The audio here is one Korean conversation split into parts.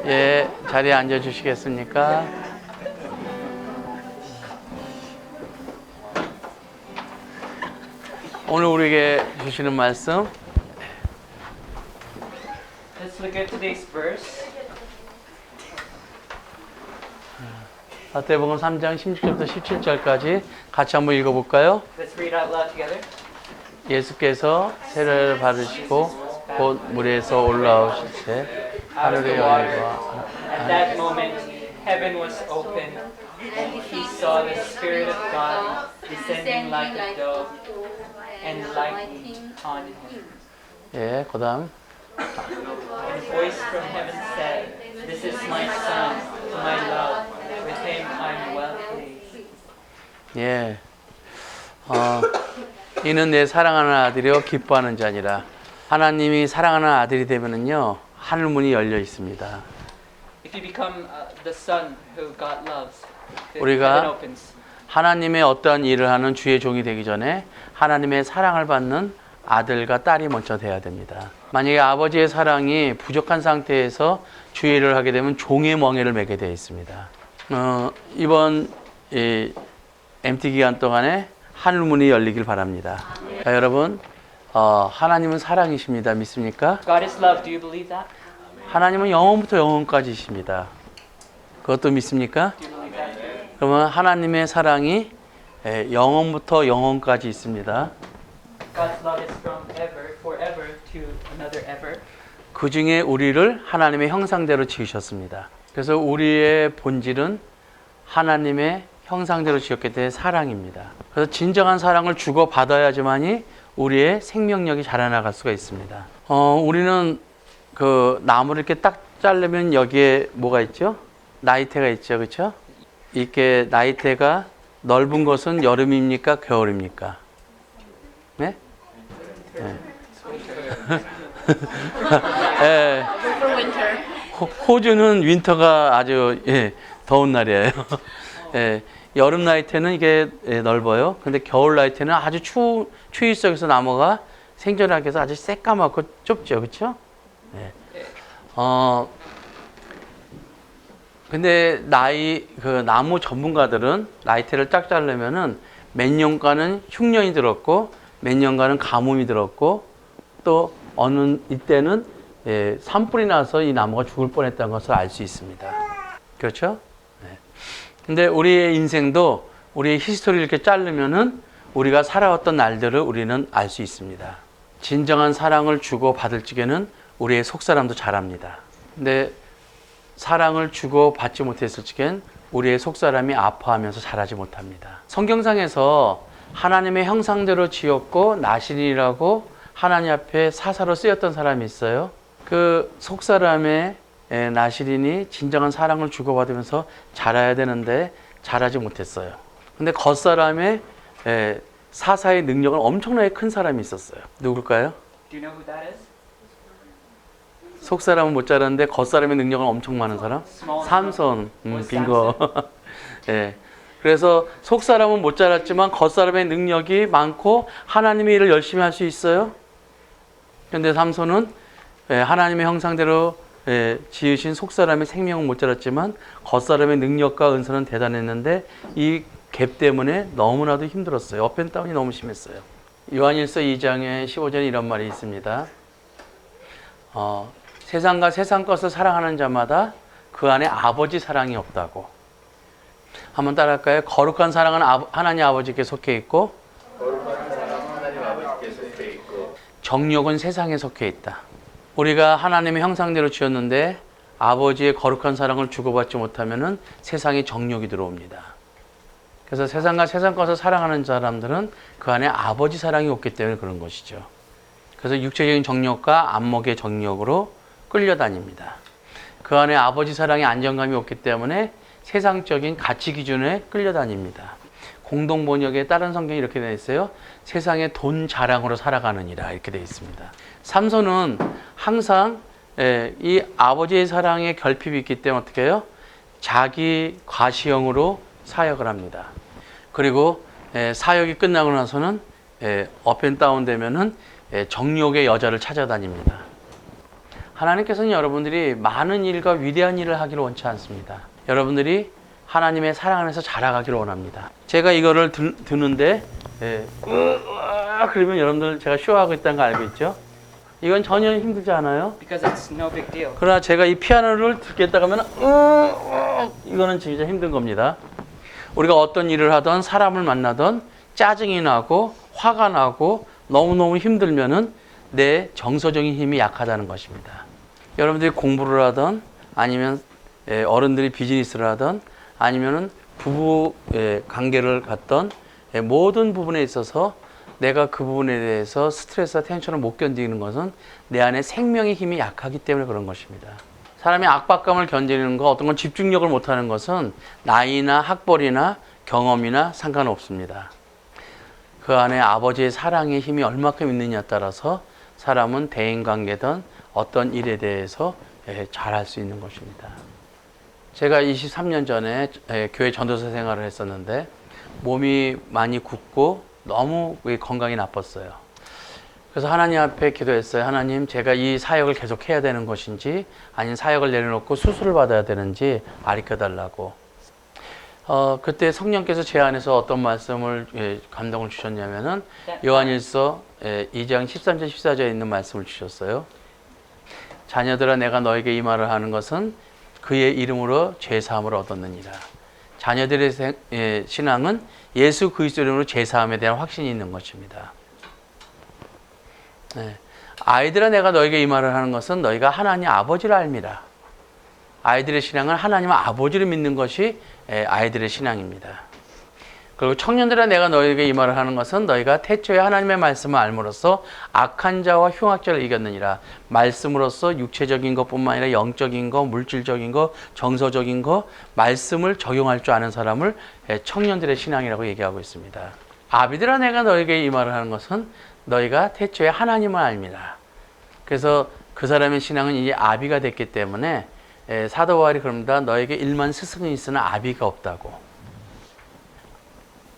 예, 자리에 앉아 주시겠습니까? 오늘 우리에게 주시는 말씀 Let's look at today's verse. 마태복음 3장 16절부터 17절까지 같이 한번 읽어볼까요? Let's read out loud together. 예수께서 세례를 받으시고 곧 물에서 올라오실 때 하늘의 열과 At that moment, heaven was opened. He saw the Spirit of God descending like a dove and lighting on him. 예, 그다음 And a voice from heaven said, "This is my Son, whom I love. With him I am well pleased." 예, 이는 내 사랑하는 아들이요 기뻐하는 자니라. 하나님이 사랑하는 아들이 되면은요 하늘 문이 열려 있습니다. If you become the Son who God loves, the 우리가 heaven opens. 하나님의 어떠한 일을 하는 주의 종이 되기 전에 하나님의 사랑을 받는 아들과 딸이 먼저 돼야 됩니다. 만약에 아버지의 사랑이 부족한 상태에서 주의 일을 하게 되면 종의 멍에를 매게 되어 있습니다. 이번 MT 기간 동안에 하늘문이 열리길 바랍니다. 자, 여러분, 하나님은 사랑이십니다. 믿습니까? God is love. Do you believe that? 하나님은 영원부터 영원까지이십니다. 그것도 믿습니까? Do you believe that? 그러면 하나님의 사랑이 영원부터 영원까지 있습니다. God's love is from ever, forever to another ever. 그 중에 우리를 하나님의 형상대로 지으셨습니다. 그래서 우리의 본질은 하나님의 형상대로 지었기 때문에 사랑입니다. 그래서 진정한 사랑을 주고 받아야지만이 우리의 생명력이 자라나갈 수가 있습니다. 우리는 그 나무를 이렇게 딱 자르면 여기에 뭐가 있죠? 나이테가 있죠, 그렇죠? 이렇게 나이테가 넓은 것은 여름입니까, 겨울입니까? 네? 네. 예. 호주는 윈터가 아주 더운 날이에요. 예. 여름 나이테는 이게 넓어요. 근데 겨울 나이테는 아주 추위 속에서 나무가 생존하기 위해서 아주 새까맣고 좁죠, 그렇죠? 예. 근데 그 나무 전문가들은 나이테를 딱 자르면은 몇 년간은 흉년이 들었고 몇 년간은 가뭄이 들었고 또 어느 이때는 산불이 나서 이 나무가 죽을 뻔했다는 것을 알 수 있습니다. 그렇죠? 네. 근데 우리의 인생도 우리의 히스토리를 이렇게 자르면은 우리가 살아왔던 날들을 우리는 알 수 있습니다. 진정한 사랑을 주고 받을 적에는 우리의 속사람도 자랍니다. 근데 사랑을 주고 받지 못했을 적엔 우리의 속사람이 아파하면서 자라지 못합니다. 성경상에서 하나님의 형상대로 지었고 나신이라고 하나님 앞에 사사로 쓰였던 사람이 있어요. 그 속사람의 나실인이 진정한 사랑을 주고받으면서 자라야 되는데 자라지 못했어요. 근데 겉사람의 사사의 능력은 엄청나게 큰 사람이 있었어요. 누굴까요? Do you know who that is? 속사람은 못 자랐는데 겉사람의 능력은 엄청 많은 사람? 삼손. 빙고. 예. 그래서 속사람은 못 자랐지만 겉사람의 능력이 많고 하나님의 일을 열심히 할 수 있어요. 그런데 삼손은 하나님의 형상대로 지으신 속사람의 생명은 못 자랐지만 겉사람의 능력과 은사는 대단했는데 이 갭 때문에 너무나도 힘들었어요. 업앤다운이 너무 심했어요. 요한일서 2장에 15절에 이런 말이 있습니다. 세상과 세상 것을 사랑하는 자마다 그 안에 아버지 사랑이 없다고. 한번 따라할까요? 거룩한 사랑은 하나님 아버지께 속해 있고 정욕은 세상에 속해 있다. 우리가 하나님의 형상대로 지었는데 아버지의 거룩한 사랑을 주고받지 못하면 세상에 정욕이 들어옵니다. 그래서 세상과 세상 것을 사랑하는 사람들은 그 안에 아버지 사랑이 없기 때문에 그런 것이죠. 그래서 육체적인 정욕과 안목의 정욕으로 끌려다닙니다. 그 안에 아버지 사랑의 안정감이 없기 때문에 세상적인 가치 기준에 끌려다닙니다. 공동 번역에 다른 성경이 이렇게 되어 있어요. 세상의 돈 자랑으로 살아가느니라 이렇게 되어 있습니다. 삼손은 항상 이 아버지의 사랑에 결핍이 있기 때문에 어떻게 해요? 자기 과시형으로 사역을 합니다. 그리고 사역이 끝나고 나서는 업앤다운 되면은 정욕의 여자를 찾아다닙니다. 하나님께서는 여러분들이 많은 일과 위대한 일을 하기를 원치 않습니다. 여러분들이 하나님의 사랑 안에서 자라가기를 원합니다. 제가 이거를 드는데 그러면 여러분들 제가 쇼하고 있다는 거 알고 있죠? 이건 전혀 힘들지 않아요. Because it's no big deal. 그러나 제가 이 피아노를 듣겠다 하면 이거는 진짜 힘든 겁니다. 우리가 어떤 일을 하던 사람을 만나던 짜증이 나고 화가 나고 너무너무 힘들면은 내 정서적인 힘이 약하다는 것입니다. 여러분들이 공부를 하던 아니면 어른들이 비즈니스를 하던 아니면은 부부 관계를 갖던 모든 부분에 있어서 내가 그 부분에 대해서 스트레스와 텐션을 못 견디는 것은 내 안에 생명의 힘이 약하기 때문에 그런 것입니다. 사람이 압박감을 견디는 거, 어떤 건 집중력을 못하는 것은 나이나 학벌이나 경험이나 상관없습니다. 그 안에 아버지의 사랑의 힘이 얼마큼 있느냐에 따라서 사람은 대인관계든 어떤 일에 대해서 잘할 수 있는 것입니다. 제가 23년 전에 교회 전도사 생활을 했었는데 몸이 많이 굽고 너무 건강이 나빴어요. 그래서 하나님 앞에 기도했어요. 하나님, 제가 이 사역을 계속 해야 되는 것인지 아니면 사역을 내려놓고 수술을 받아야 되는지 가르쳐달라고. 그때 성령께서 제 안에서 어떤 말씀을 감동을 주셨냐면은 요한일서 2장 13절 14절에 있는 말씀을 주셨어요. 자녀들아, 내가 너에게 이 말을 하는 것은 그의 이름으로 죄사함을 얻었느니라. 자녀들의 신앙은 예수 그리스도 이름으로 죄사함에 대한 확신이 있는 것입니다. 아이들아, 내가 너에게 이 말을 하는 것은 너희가 하나님 아버지를 알미라. 아이들의 신앙은 하나님 아버지를 믿는 것이 아이들의 신앙입니다. 그리고 청년들아, 내가 너희에게 이 말을 하는 것은 너희가 태초에 하나님의 말씀을 알므로써 악한 자와 흉악자를 이겼느니라. 말씀으로써 육체적인 것뿐만 아니라 영적인 것, 물질적인 것, 정서적인 것, 말씀을 적용할 줄 아는 사람을 청년들의 신앙이라고 얘기하고 있습니다. 아비들아, 내가 너희에게 이 말을 하는 것은 너희가 태초에 하나님을 알미라. 그래서 그 사람의 신앙은 이제 아비가 됐기 때문에 사도 바울이 그럽니다. 너에게 일만 스승이 있으나 아비가 없다고.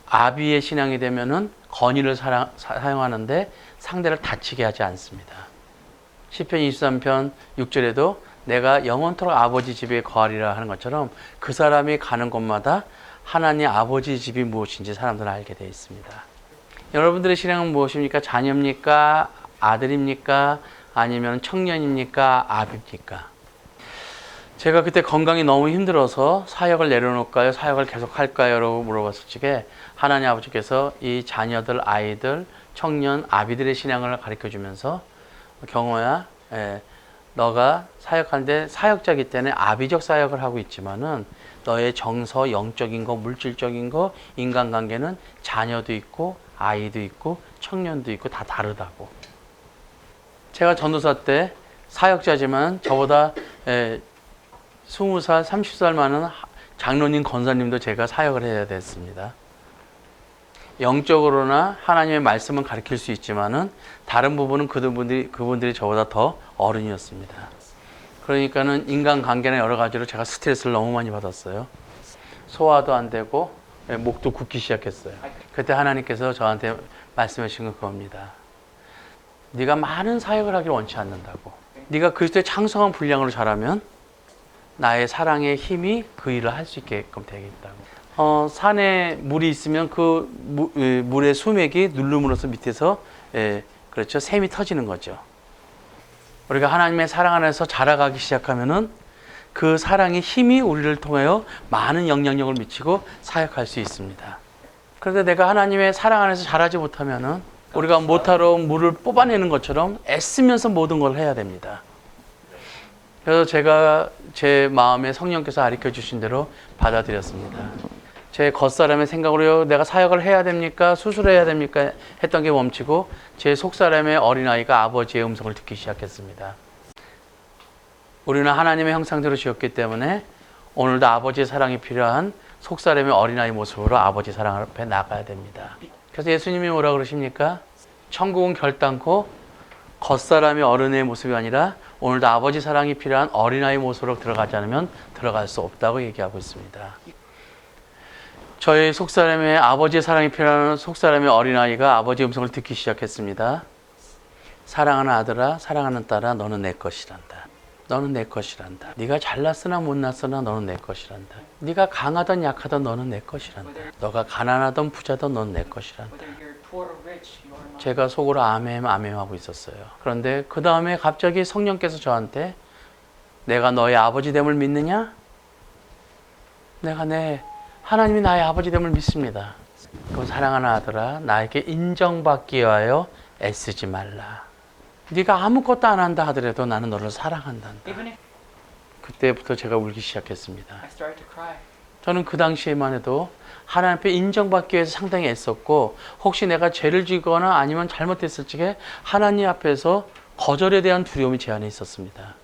아비의 신앙이 되면은 건의를 사용하는데 상대를 다치게 하지 않습니다. 시편 23편 6절에도 내가 영원토록 아버지 집에 거하리라 하는 것처럼 그 사람이 가는 곳마다 하나님 아버지 집이 무엇인지 사람들은 알게 되어 있습니다. 여러분들의 신앙은 무엇입니까? 자녀입니까? 아들입니까? 아니면 청년입니까? 아비입니까? 제가 그때 건강이 너무 힘들어서 사역을 내려놓을까요? 사역을 계속 할까요? 라고 물어봤을 적에 하나님 아버지께서 이 자녀들, 아이들, 청년, 아비들의 신앙을 가르쳐 주면서 경호야, 너가 사역하는데 사역자이기 때문에 아비적 사역을 하고 있지만은 너의 정서, 영적인 거, 물질적인 거, 인간관계는 자녀도 있고 아이도 있고 청년도 있고 다 다르다고. 제가 전도사 때 사역자지만 저보다 20살, 30살 많은 장로님, 권사님도 제가 사역을 해야 됐습니다. 영적으로나 하나님의 말씀은 가르칠 수 있지만은 다른 부분은 그분들이 저보다 더 어른이었습니다. 그러니까는 인간관계나 여러 가지로 제가 스트레스를 너무 많이 받았어요. 소화도 안 되고 목도 굽기 시작했어요. 그때 하나님께서 저한테 말씀하신 건 그겁니다. 네가 많은 사역을 하기를 원치 않는다고. 네가 그리스도의 창성한 분량으로 자라면 나의 사랑의 힘이 그 일을 할 수 있게끔 되겠다고. 산에 물이 있으면 그 물의 수맥이 누름으로써 밑에서 그렇죠, 샘이 터지는 거죠. 우리가 하나님의 사랑 안에서 자라가기 시작하면은 그 사랑의 힘이 우리를 통하여 많은 영향력을 미치고 사역할 수 있습니다. 그런데 내가 하나님의 사랑 안에서 자라지 못하면은 우리가 모타로 물을 뽑아내는 것처럼 애쓰면서 모든 걸 해야 됩니다. 그래서 제가 제 마음에 성령께서 가르쳐 주신 대로 받아들였습니다. 제 겉사람의 생각으로 내가 사역을 해야 됩니까? 수술해야 됩니까? 했던 게 멈추고 제 속사람의 어린아이가 아버지의 음성을 듣기 시작했습니다. 우리는 하나님의 형상대로 지었기 때문에 오늘도 아버지의 사랑이 필요한 속사람의 어린아이 모습으로 아버지 사랑 앞에 나가야 됩니다. 그래서 예수님이 뭐라 그러십니까? 천국은 결단코 겉사람의 어른의 모습이 아니라 오늘도 아버지 사랑이 필요한 어린아이 모습으로 들어가지 않으면 들어갈 수 없다고 얘기하고 있습니다. 저희 속사람의 아버지의 사랑이 필요한 속사람의 어린아이가 아버지의 음성을 듣기 시작했습니다. 사랑하는 아들아, 사랑하는 딸아, 너는 내 것이란다. 너는 내 것이란다. 네가 잘났으나 못났으나 너는 내 것이란다. 네가 강하든 약하든 너는 내 것이란다. 너가 가난하든 부자든 너는 내 것이란다. Whether you're poor or rich, you are mine. 제가 속으로 아멘 아멘 하고 있었어요. 그런데 그 다음에 갑자기 성령께서 저한테 내가 너의 아버지 됨을 믿느냐? 내가 하나님이 나의 아버지 됨을 믿습니다. 그럼 사랑하는 아들아, 나에게 인정받기 위하여 애쓰지 말라. 네가 아무것도 안 한다 하더라도 나는 너를 사랑한단다. Even if 그때부터 제가 울기 시작했습니다. I started to cry. 저는 그 당시에만 해도 하나님 앞에 인정받기 위해서 상당히 애썼고, 혹시 내가 죄를 지거나 아니면 잘못했을 적에 하나님 앞에서 거절에 대한 두려움이 제 안에 있었습니다.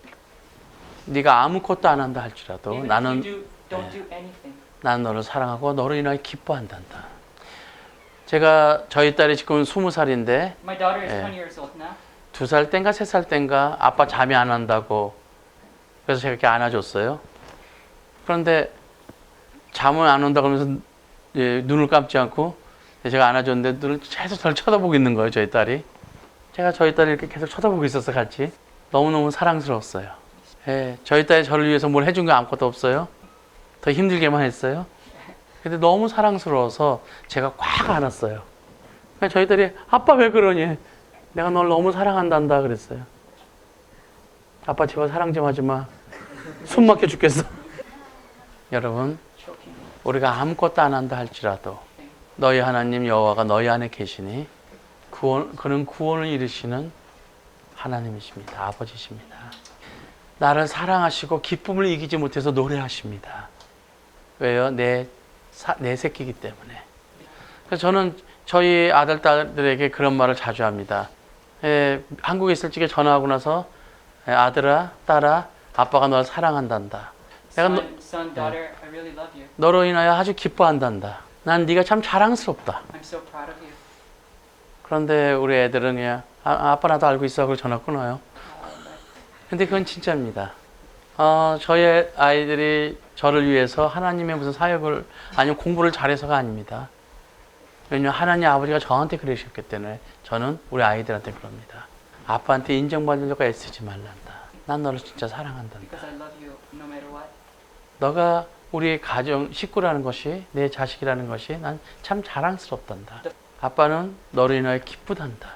네가 아무것도 안 한다 할지라도 Even 나는 if you don't do anything. 나는 너를 사랑하고 너로 인하여 기뻐한단다. 제가 저희 딸이 지금 20살인데 My daughter is 예. 20 years old now. 2살 땐가 3살 땐가 아빠 잠이 안 한다고 그래서 제가 이렇게 안아줬어요. 그런데 잠은 안 온다 그러면서 눈을 감지 않고 제가 안아줬는데 눈을 계속 저를 쳐다보고 있는 거예요. 저희 딸이. 제가 저희 딸을 이렇게 계속 쳐다보고 있었어 같이. 너무너무 사랑스러웠어요. 저희 딸이 저를 위해서 뭘 해준 게 아무것도 없어요. 더 힘들게만 했어요. 근데 너무 사랑스러워서 제가 꽉 안았어요. 저희 딸이 아빠 왜 그러니? 내가 널 너무 사랑한단다 그랬어요. 아빠 제발 사랑 좀 하지 마. 숨 막혀 죽겠어. 여러분, Choking. 우리가 아무것도 안 한다 할지라도 너희 하나님 여호와가 너희 안에 계시니 그는 구원을 이루시는 하나님이십니다. 아버지십니다. 나를 사랑하시고 기쁨을 이기지 못해서 노래하십니다. 왜요? 내 새끼이기 때문에. 그래서 저는 저희 아들, 딸들에게 그런 말을 자주 합니다. 한국에 있을 적에 전화하고 나서 아들아, 딸아, 아빠가 널 사랑한단다. 내가 Son, daughter, I really love you. 너로 인하여 아주 기뻐한단다. 난 네가 참 자랑스럽다. I'm so proud of you. 그런데 우리 애들은 그냥 아빠 나도 알고 있어 하고 전화 끊어요. 근데 그건 진짜입니다. 저희 아이들이 저를 위해서 하나님의 무슨 사역을 아니면 공부를 잘해서가 아닙니다. 왜냐하면 하나님 아버지가 저한테 그러셨기 때문에 저는 우리 아이들한테 그럽니다. 아빠한테 인정받으려고 애쓰지 말란다. 난 너를 진짜 사랑한단다. Because I love you no matter what. 너가 우리 가정 식구라는 것이 내 자식이라는 것이 난 참 자랑스럽단다. 아빠는 너로 인하여 기쁘단다.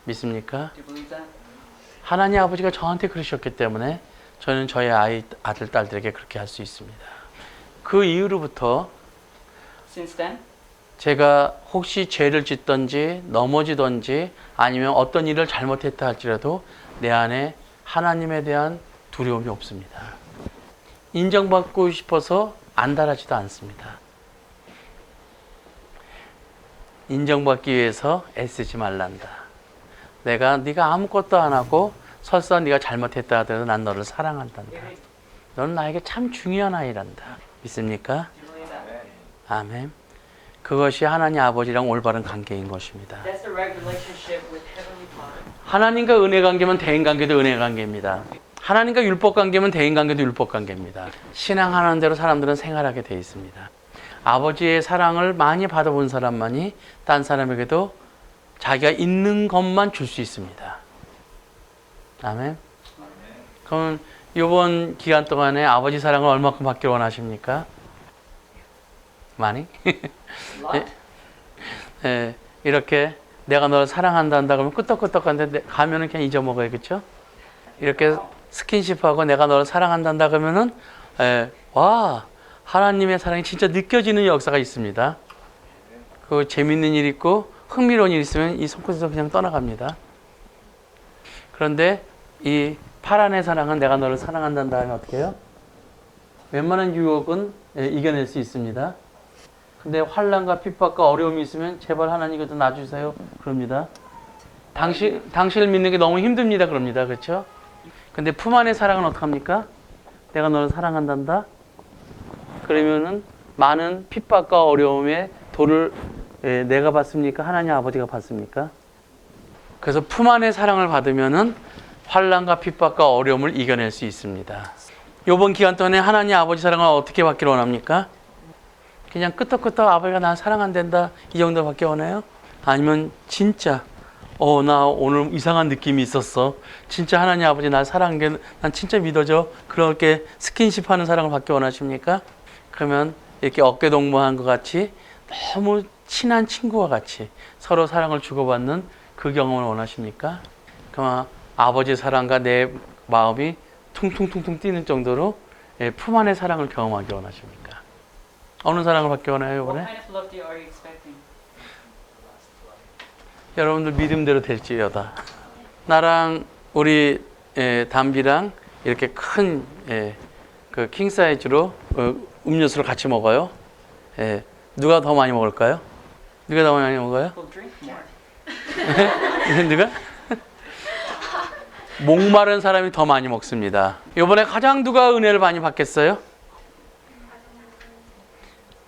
믿습니까? Do you believe that? 하나님 아버지가 저한테 그러셨기 때문에 저는 저희 아들, 딸들에게 그렇게 할 수 있습니다. 그 이후로부터 Since then, 제가 혹시 죄를 짓든지 넘어지든지 아니면 어떤 일을 잘못했다 할지라도 내 안에 하나님에 대한 두려움이 없습니다. 인정받고 싶어서 안달하지도 않습니다. 인정받기 위해서 애쓰지 말란다. 네가 아무것도 안 하고 설사 네가 잘못했다 하더라도 난 너를 사랑한단다. 너는 나에게 참 중요한 아이란다. 믿습니까? do you believe that? 아멘. 그것이 하나님 아버지랑 올바른 관계인 것입니다. That's the right relationship with Heavenly Father. 하나님과 은혜 관계면 대인 관계도 은혜 관계입니다. 하나님과 율법 관계면 대인 관계도 율법 관계입니다. 신앙하는 대로 사람들은 생활하게 되어 있습니다. 아버지의 사랑을 많이 받아본 사람만이 딴 사람에게도 자기가 있는 것만 줄 수 있습니다. 아멘. 그럼 이번 기간 동안에 아버지 사랑을 얼마큼 받길 원하십니까? 많이? 이렇게 내가 널 사랑한다 그러면 끄떡끄떡한데 가면은 그냥 잊어먹어요. 그렇죠? 이렇게 스킨십하고 내가 너를 사랑한다 그러면은 와, 하나님의 사랑이 진짜 느껴지는 역사가 있습니다. 그 재밌는 일 있고 흥미로운 일 있으면 이 손끝에서 그냥 떠나갑니다. 그런데 이 파란의 사랑은 내가 너를 사랑한다 하면 어떻게 해요? 웬만한 유혹은 이겨낼 수 있습니다. 근데 환난과 핍박과 어려움이 있으면 제발 하나님 이거 좀 놔주세요. 그럽니다. 당신을 믿는 게 너무 힘듭니다. 그럽니다. 그렇죠? 근데 품 안의 사랑은 어떡합니까? 내가 너를 사랑한단다. 그러면은 많은 핍박과 어려움의 도를 내가 받습니까? 하나님 아버지가 받습니까? 그래서 품 안의 사랑을 받으면은 환난과 핍박과 어려움을 이겨낼 수 있습니다. 이번 기간 동안에 하나님 아버지 사랑을 어떻게 받기를 원합니까? 그냥 끄떡끄떡 아버지가 나 사랑한단다 이 정도 받기 원해요? 아니면 진짜 나 오늘 이상한 느낌이 있었어. 진짜 하나님 아버지 날 사랑한 게 난 진짜 믿어져. 그렇게 스킨십하는 사랑을 받기 원하십니까? 그러면 이렇게 어깨 동무한 것 같이 너무 친한 친구와 같이 서로 사랑을 주고받는 그 경험을 원하십니까? 그럼 아버지 사랑과 내 마음이 퉁퉁퉁퉁 뛰는 정도로 품 안의 사랑을 경험하기 원하십니까? 어느 사랑을 받기 원해요, What 이번에? kind of love are you expecting? 여러분들 믿음대로 될지어다. 나랑 우리 담비랑 이렇게 큰 그 킹 사이즈로 음료수를 같이 먹어요. 누가 더 많이 먹을까요? 누가 더 많이 먹어요? We'll drink more. 누가? 목마른 사람이 더 많이 먹습니다. 이번에 가장 누가 은혜를 많이 받겠어요?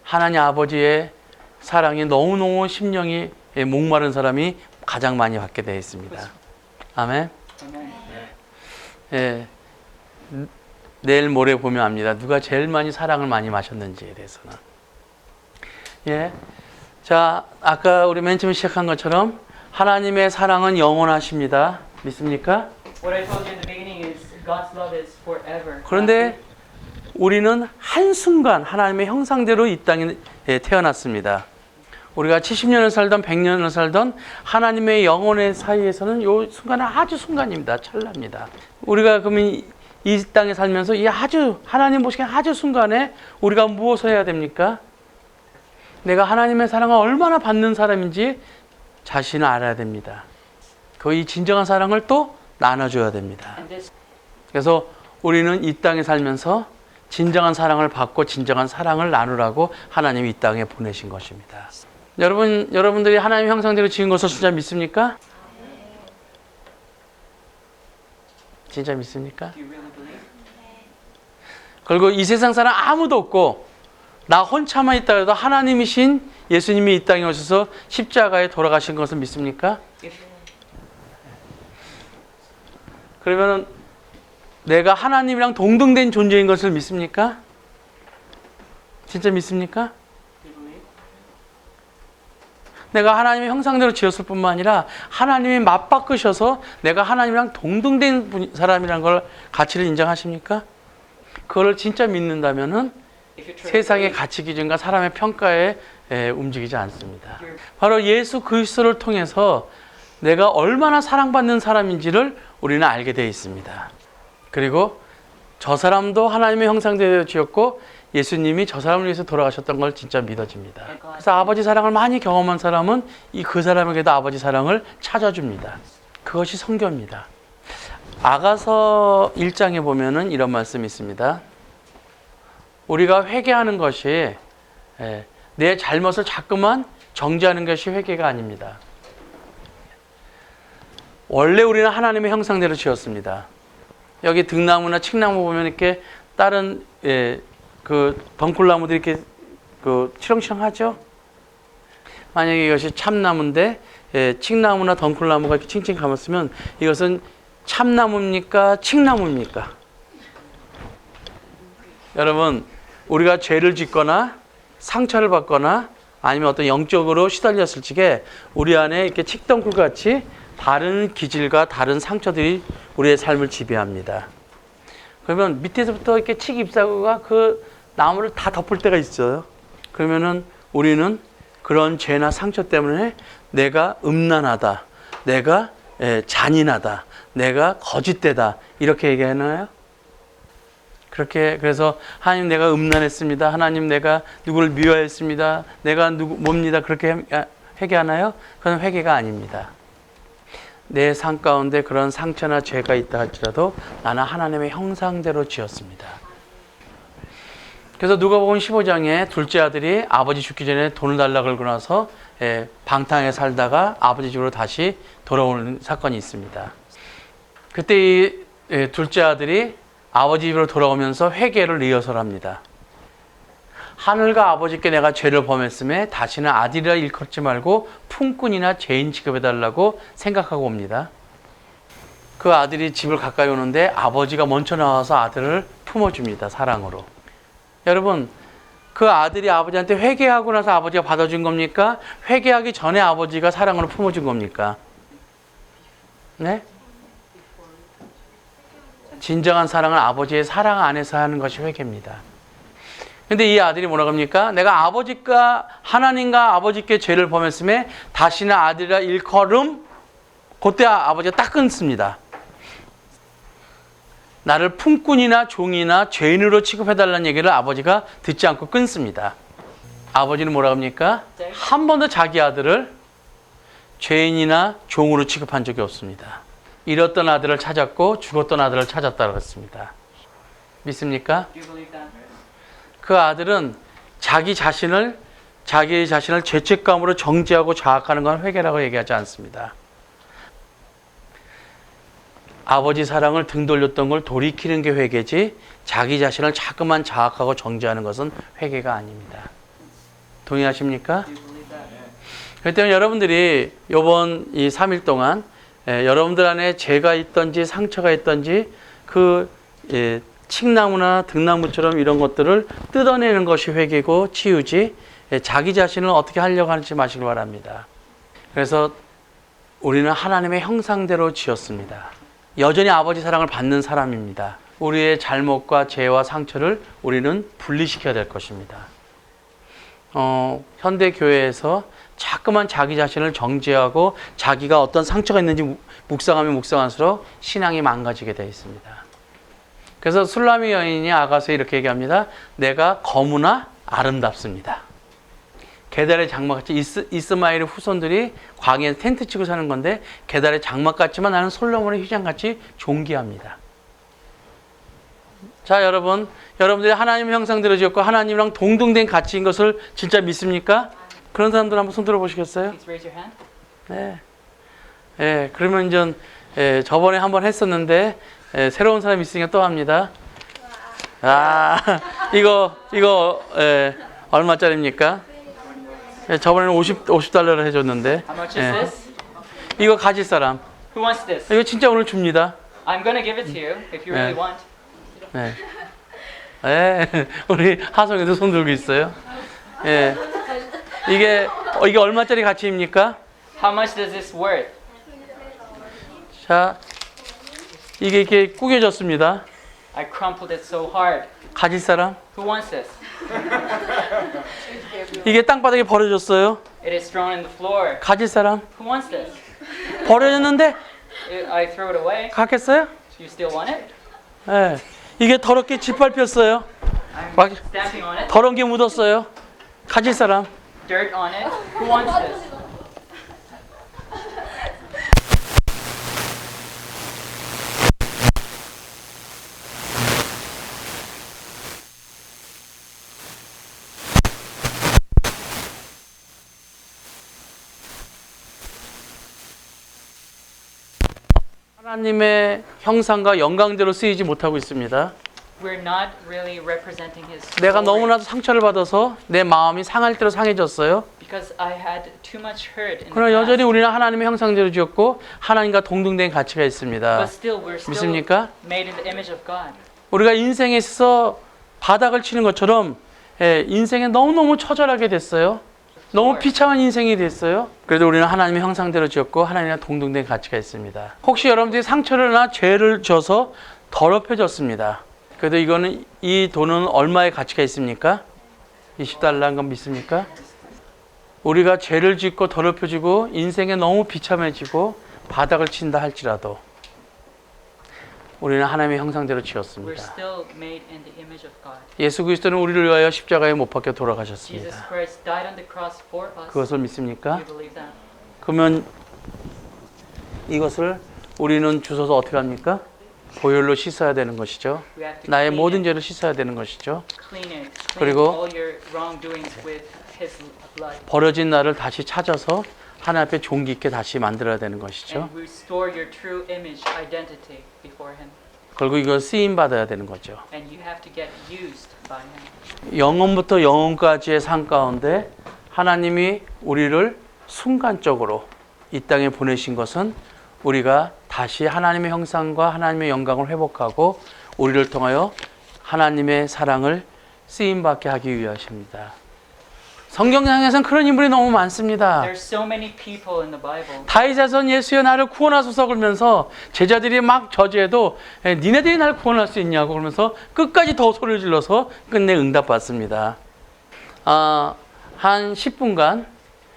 하나님 아버지의 사랑이 너무너무 심령이 목마른 사람이 가장 많이 받게 되어 있습니다. 아멘. Amen. 내일 모레 보면 압니다. 누가 제일 많이 사랑을 많이 마셨는지에 대해서는. 자, 아까 우리 맨 처음에 시작한 것처럼 하나님의 사랑은 영원하십니다. 믿습니까? What I told you in the beginning is God's love is forever. 그런데 우리는 한순간 하나님의 형상대로 이 땅에 태어났습니다. 우리가 70년을 살던 100년을 살던 하나님의 영혼의 사이에서는 이 순간은 아주 순간입니다. 찰나입니다. 우리가 그러면 이 땅에 살면서 이 아주 하나님 보시기에 아주 순간에 우리가 무엇을 해야 됩니까? 내가 하나님의 사랑을 얼마나 받는 사람인지 자신을 알아야 됩니다. 그 진정한 사랑을 또 나눠줘야 됩니다. And this 그래서 우리는 이 땅에 살면서 진정한 사랑을 받고 진정한 사랑을 나누라고 하나님이 이 땅에 보내신 것입니다. 여러분들이 하나님의 형상대로 지은 것을 진짜 믿습니까? 진짜 믿습니까? do you really believe? 그리고 이 세상 사람 아무도 없고 나 혼자만 있다 해도 하나님이신 예수님이 이 땅에 오셔서 십자가에 돌아가신 것을 믿습니까? If 그러면 내가 하나님이랑 동등된 존재인 것을 믿습니까? 진짜 믿습니까? you believe, 내가 하나님의 형상대로 지었을 뿐만 아니라 하나님이 맞바꾸셔서 내가 하나님이랑 동등된 사람이라는 걸 가치를 인정하십니까? 그걸 진짜 믿는다면은 if you truly 세상의 believe, 가치 기준과 사람의 평가에 움직이지 않습니다. you're 바로 예수 그리스도를 통해서 내가 얼마나 사랑받는 사람인지를 우리는 알게 되어 있습니다. 그리고 저 사람도 하나님의 형상대로 지었고 예수님이 저 사람을 위해서 돌아가셨던 걸 진짜 믿어집니다. 그래서 아버지 사랑을 많이 경험한 사람은 그 사람에게도 아버지 사랑을 찾아줍니다. 그것이 성경입니다. 아가서 1장에 보면은 이런 말씀이 있습니다. 우리가 회개하는 것이 내 잘못을 자꾸만 정죄하는 것이 회개가 아닙니다. 원래 우리는 하나님의 형상대로 지었습니다. 여기 등나무나 칡나무 보면 이렇게 다른 그 덩굴나무들이 이렇게 그 치렁치렁하죠. 만약에 이것이 참나무인데 칡나무나 덩굴나무가 이렇게 칭칭 감았으면 이것은 참나무입니까? 칡나무입니까? 여러분, 우리가 죄를 짓거나 상처를 받거나 아니면 어떤 영적으로 시달렸을 적에 우리 안에 이렇게 칡덩굴같이 다른 기질과 다른 상처들이 우리의 삶을 지배합니다. 그러면 밑에서부터 이렇게 칡 잎사귀가 그 나무를 다 덮을 때가 있어요. 그러면은 우리는 그런 죄나 상처 때문에 내가 음란하다, 내가 잔인하다, 내가 거짓되다 이렇게 얘기하나요? 그렇게 그래서 하나님 내가 음란했습니다. 하나님 내가 누구를 미워했습니다. 내가 뭡니다. 그렇게 회개하나요? 그건 회개가 아닙니다. 내 삶 가운데 그런 상처나 죄가 있다 할지라도 나는 하나님의 형상대로 지었습니다. 그래서 누가복음 15장에 둘째 아들이 아버지 죽기 전에 돈을 달라고 그러고 나서 방탕하게 살다가 아버지 집으로 다시 돌아오는 사건이 있습니다. 그때 이 둘째 아들이 아버지 집으로 돌아오면서 회개를 리허설합니다. 하늘과 아버지께 내가 죄를 범했음에 다시는 아들이라 일컫지 말고 품꾼이나 죄인 취급해달라고 생각하고 옵니다. 그 아들이 집을 가까이 오는데 아버지가 먼저 나와서 아들을 품어줍니다. 사랑으로. 여러분, 그 아들이 아버지한테 회개하고 나서 아버지가 받아준 겁니까? 회개하기 전에 아버지가 사랑으로 품어준 겁니까? 네? 진정한 사랑은 아버지의 사랑 안에서 하는 것이 회개입니다. 근데 이 아들이 뭐라고 합니까? 내가 아버지가 하나님과 아버지께 죄를 범했음에 다시는 아들이라 일컬음. 그때 아버지가 딱 끊습니다. 나를 품꾼이나 종이나 죄인으로 취급해달라는 얘기를 아버지가 듣지 않고 끊습니다. 아버지는 뭐라고 합니까? 한 번도 자기 아들을 죄인이나 종으로 취급한 적이 없습니다. 잃었던 아들을 찾았고 죽었던 아들을 찾았다고 했습니다. 믿습니까? Do you believe that? 그 아들은 자기 자신을 죄책감으로 정죄하고 자학하는 건 회개라고 얘기하지 않습니다. 아버지 사랑을 등 돌렸던 걸 돌이키는 게 회개지 자기 자신을 자꾸만 자학하고 정죄하는 것은 회개가 아닙니다. 동의하십니까? Do you believe that? 그렇기 때문에 여러분들이 이번 이 3일 동안 여러분들 안에 죄가 있든지 상처가 있든지 그 칡나무나 등나무처럼 이런 것들을 뜯어내는 것이 회개고 치유지 자기 자신을 어떻게 하려고 하는지 마시기 바랍니다. 그래서 우리는 하나님의 형상대로 지었습니다. 여전히 아버지 사랑을 받는 사람입니다. 우리의 잘못과 죄와 상처를 우리는 분리시켜야 될 것입니다. 현대 교회에서 자꾸만 자기 자신을 정죄하고 자기가 어떤 상처가 있는지 묵상하면 묵상할수록 신앙이 망가지게 되어 있습니다. 그래서 술라미 여인이 아가서에 이렇게 얘기합니다. 내가 거무나 아름답습니다. 게달의 장막같이 이스마엘의 후손들이 광야에 텐트 치고 사는 건데 게달의 장막 같지만 나는 솔로몬의 휘장같이 존귀합니다. 자, 여러분들이 하나님의 형상대로 지었고 하나님이랑 동등된 가치인 것을 진짜 믿습니까? 그런 사람들 한번 손 들어보시겠어요? Please raise your hand. 네. 예, 그러면 이제 저번에 한번 했었는데 새로운 사람이 있으니까 또 합니다. 아, 이거 얼마짜리입니까? 저번에는 50달러를 해줬는데. How much is this? 이거 가질 사람. Who wants this? 이거 진짜 오늘 줍니다. I'm gonna give it to you if you really want. 네. 네. 우리 하성이도 손 들고 있어요. 예. 이게 얼마짜리 가치입니까? How much does this worth? 자, 이게 이렇게 구겨졌습니다. I crumpled it so hard. 가질 사람? Who wants this? 이게 땅바닥에 버려졌어요. It is thrown in the floor. 가질 사람? Who wants this? 버려졌는데 I throw it away. 갖겠어요? You still want it? 예. 이게 더럽게 짓밟혔어요. I'm 막 stamping on it. 더러운 게 묻었어요. 가질 사람? Dirt on it. Who wants this? 하나님의 형상과 영광대로 쓰이지 못하고 있습니다. We're not really representing His 내가 glory 너무나도 상처를 받아서 내 마음이 상할 대로 상해졌어요. because I had too much hurt in the 그러나 여전히 past. 우리는 하나님의 형상대로 지었고 하나님과 동등된 가치가 있습니다. But still, we're still 믿습니까? made in the image of God. 우리가 인생에 있어서 바닥을 치는 것처럼 인생에 너무너무 처절하게 됐어요. 너무 비참한 인생이 됐어요. 그래도 우리는 하나님의 형상대로 지었고 하나님과 동등된 가치가 있습니다. 혹시 여러분들이 상처나 죄를 져서 더럽혀졌습니다. 그래도 이 돈은 얼마의 가치가 있습니까? 20달러인 건 믿습니까? 우리가 죄를 짓고 더럽혀지고 인생에 너무 비참해지고 바닥을 친다 할지라도 우리는 하나님의 형상대로 We're 지었습니다. still made in the image of God. 예수 그리스도는 우리를 위하여 십자가에 못 박혀 Jesus 돌아가셨습니다. Christ died on the cross for us. 그것을 믿습니까? You believe that? 그러면 이것을 우리는 주워서 어떻게 합니까? 보혈로 씻어야 되는 것이죠. We have to 나의 clean 모든 it, 죄를 씻어야 되는 것이죠. clean it, clean 그리고 all your wrongdoings with His blood, 버려진 나를 다시 찾아서 하나님 앞에 존귀 있게 다시 만들어야 되는 것이죠. and restore your true image identity before Him. 그리고 이걸 쓰임 받아야 되는 거죠. And you have to get used by Him. 영혼부터 영혼까지의 삶 가운데 하나님이 우리를 순간적으로 이 땅에 보내신 것은 우리가 다시 하나님의 형상과 하나님의 영광을 회복하고 우리를 통하여 하나님의 사랑을 쓰임받게 하기 위하십니다. 성경상에서는 그런 인물이 너무 많습니다. There's so many people in the Bible. 다윗 자손 예수여 나를 구원하소서 그러면서 제자들이 막 저주해도 니네들이 나를 구원할 수 있냐고 그러면서 끝까지 더 소리를 질러서 끝내 응답받습니다. 한 10분간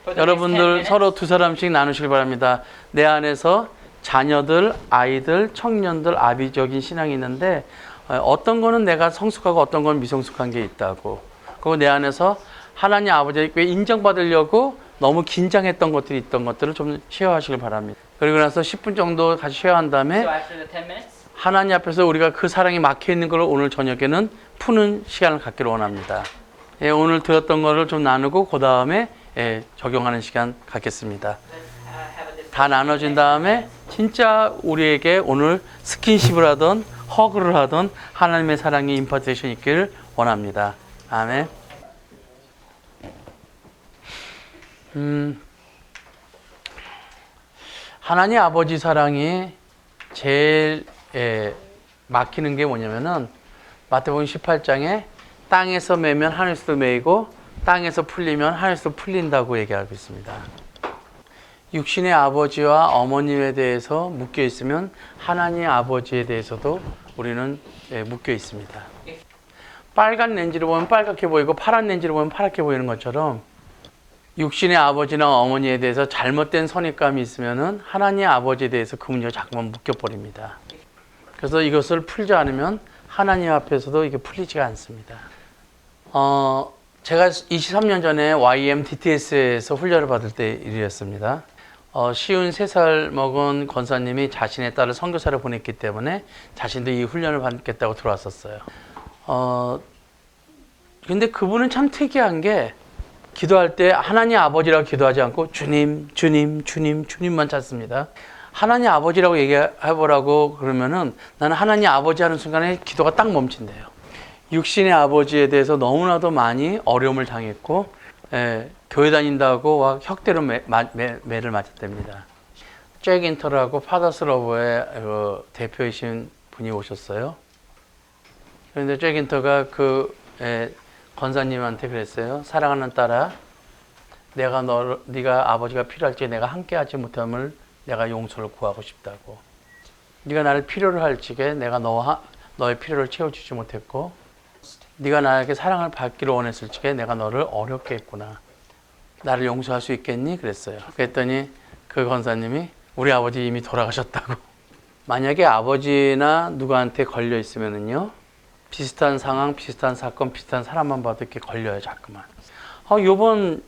For the next 10 여러분들 minutes, 서로 두 사람씩 나누시길 바랍니다. 내 안에서 자녀들, 아이들, 청년들, 아비적인 신앙이 있는데 어떤 거는 내가 성숙하고 어떤 건 미성숙한 게 있다고. 그리고 내 안에서 하나님 아버지께 인정받으려고 너무 긴장했던 것들이 있던 것들을 좀 쉐어하시길 바랍니다. 그리고 나서 10분 정도 같이 쉐어한 다음에 so after the 10 minutes, 하나님 앞에서 우리가 그 사랑이 막혀 있는 걸 오늘 저녁에는 푸는 시간을 갖기를 원합니다. 예, 오늘 들었던 거를 좀 나누고 그 다음에 적용하는 시간 갖겠습니다. let's have a discussion. 다 나눠진 다음에 진짜 우리에게 오늘 스킨십을 하던 허그를 하던 하나님의 사랑의 임파테이션 있기를 원합니다. 아멘. 하나님 아버지 사랑이 제일 막히는 게 뭐냐면은 마태복음 18장에 땅에서 매면 하늘에서도 매이고 땅에서 풀리면 하늘에서도 풀린다고 얘기하고 있습니다. 육신의 아버지와 어머님에 대해서 묶여 있으면 하나님 아버지에 대해서도 우리는 묶여 있습니다. 빨간 렌즈를 보면 빨갛게 보이고 파란 렌즈를 보면 파랗게 보이는 것처럼 육신의 아버지나 어머니에 대해서 잘못된 선입감이 있으면은 하나님 아버지에 대해서 그 문제가 자꾸만 묶여버립니다. 그래서 이것을 풀지 않으면 하나님 앞에서도 이게 풀리지가 않습니다. 제가 23년 전에 YM DTS에서 훈련을 받을 때 일이었습니다. 53살 먹은 권사님이 자신의 딸을 선교사를 보냈기 때문에 자신도 이 훈련을 받겠다고 들어왔었어요. 근데 그분은 참 특이한 게 기도할 때 하나님 아버지라고 기도하지 않고 주님, 주님, 주님, 주님만 찾습니다. 하나님 아버지라고 얘기해보라고 그러면은 나는 하나님 아버지 하는 순간에 기도가 딱 멈춘대요. 육신의 아버지에 대해서 너무나도 많이 어려움을 당했고 교회 다닌다고 혁대로 매를 맞았답니다. 잭 인터라고 파더스 러브의 대표이신 분이 오셨어요. 그런데 잭 인터가 그 권사님한테 그랬어요. 사랑하는 딸아, 네가 아버지가 필요할 때 내가 함께하지 못함을 내가 용서를 구하고 싶다고. 네가 나를 필요로 할 적에 내가 너의 필요를 채워주지 못했고 네가 나에게 사랑을 받기를 원했을 적에 내가 너를 어렵게 했구나. 나를 용서할 수 있겠니? 그랬어요. 그랬더니 그 권사님이 우리 아버지 이미 돌아가셨다고. 만약에 아버지나 누구한테 걸려 있으면은요, 비슷한 상황, 비슷한 사건, 비슷한 사람만 봐도 이렇게 걸려요, 자꾸만. 요번